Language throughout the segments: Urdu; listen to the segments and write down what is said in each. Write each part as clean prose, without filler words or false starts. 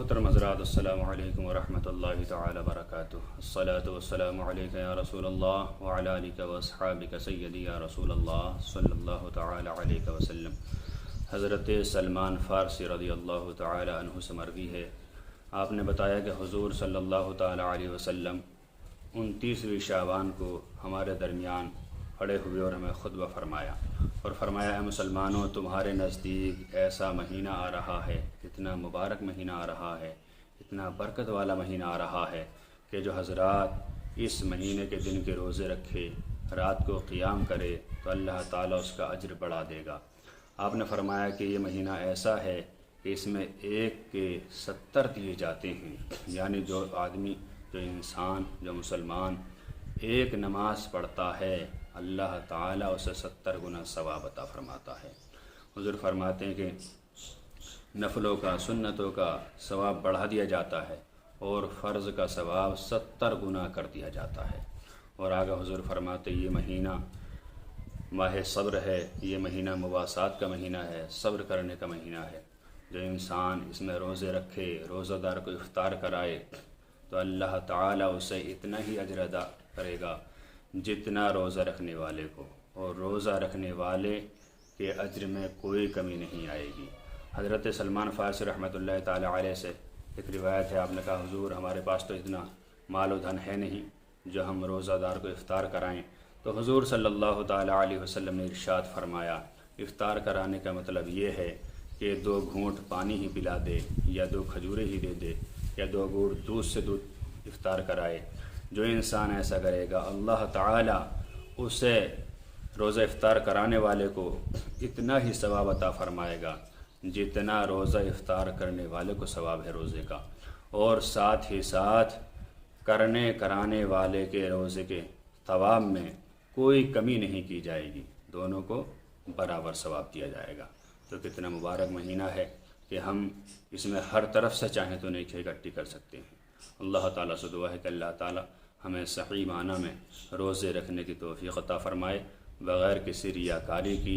محترم حضرات، السلام علیکم ورحمۃ اللہ تعالی وبرکاتہ۔ الصلاۃ والسلام علیک یا رسول اللہ وعلی آلک واصحابک سیدی یا رسول اللہ صلی اللہ تعالی علیہ وسلم۔ حضرت سلمان فارسی رضی اللہ تعالی عنہ سے مروی ہے، آپ نے بتایا کہ حضور صلی اللہ تعالی علیہ وسلم 29ویں شعبان کو ہمارے درمیان کھڑے ہوئے اور ہمیں خطبہ فرمایا اور فرمایا، اے مسلمانوں، تمہارے نزدیک ایسا مہینہ آ رہا ہے، اتنا مبارک مہینہ آ رہا ہے، اتنا برکت والا مہینہ آ رہا ہے کہ جو حضرات اس مہینے کے دن کے روزے رکھے، رات کو قیام کرے تو اللہ تعالیٰ اس کا اجر بڑھا دے گا۔ آپ نے فرمایا کہ یہ مہینہ ایسا ہے کہ اس میں 1 کے 70 دیے جاتے ہیں، یعنی جو آدمی، جو انسان، جو مسلمان ایک نماز پڑھتا ہے، اللہ تعالیٰ اسے 70 گنا ثواب عطا فرماتا ہے۔ حضور فرماتے ہیں کہ نفلوں کا، سنتوں کا ثواب بڑھا دیا جاتا ہے اور فرض کا ثواب 70 گنا کر دیا جاتا ہے۔ اور آگے حضور فرماتے یہ مہینہ ماہ صبر ہے، یہ مہینہ مباسات کا مہینہ ہے، صبر کرنے کا مہینہ ہے۔ جو انسان اس میں روزے رکھے، روزہ دار کو افطار کرائے تو اللہ تعالیٰ اسے اتنا ہی اجر ادا کرے گا جتنا روزہ رکھنے والے کو، اور روزہ رکھنے والے کے اجر میں کوئی کمی نہیں آئے گی۔ حضرت سلمان فارسی رحمۃ اللہ تعالی علیہ سے ایک روایت ہے، آپ نے کہا حضور ہمارے پاس تو اتنا مال و دھن ہے نہیں جو ہم روزہ دار کو افطار کرائیں، تو حضور صلی اللہ تعالی علیہ وسلم نے ارشاد فرمایا، افطار کرانے کا مطلب یہ ہے کہ 2 گھونٹ پانی ہی پلا دے، یا 2 کھجوریں ہی دے دے، یا 2 گھونٹ دودھ سے افطار کرائے۔ جو انسان ایسا کرے گا اللہ تعالیٰ اسے روزہ افطار کرانے والے کو اتنا ہی ثواب عطا فرمائے گا جتنا روزہ افطار کرنے والے کو ثواب ہے روزے کا، اور ساتھ ہی ساتھ کرانے والے کے روزے کے ثواب میں کوئی کمی نہیں کی جائے گی، دونوں کو برابر ثواب دیا جائے گا۔ تو کتنا مبارک مہینہ ہے کہ ہم اس میں ہر طرف سے چاہیں تو نیکی اکٹھی کر سکتے ہیں۔ اللہ تعالیٰ سے دعا ہے کہ اللہ تعالیٰ ہمیں صحیح معنی میں روزے رکھنے کی توفیق عطا فرمائے، بغیر کسی ریاکاری کی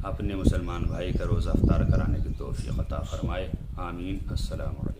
اپنے مسلمان بھائی کا روزہ افطار کرانے کی توفیق عطا فرمائے، آمین۔ السلام علیکم۔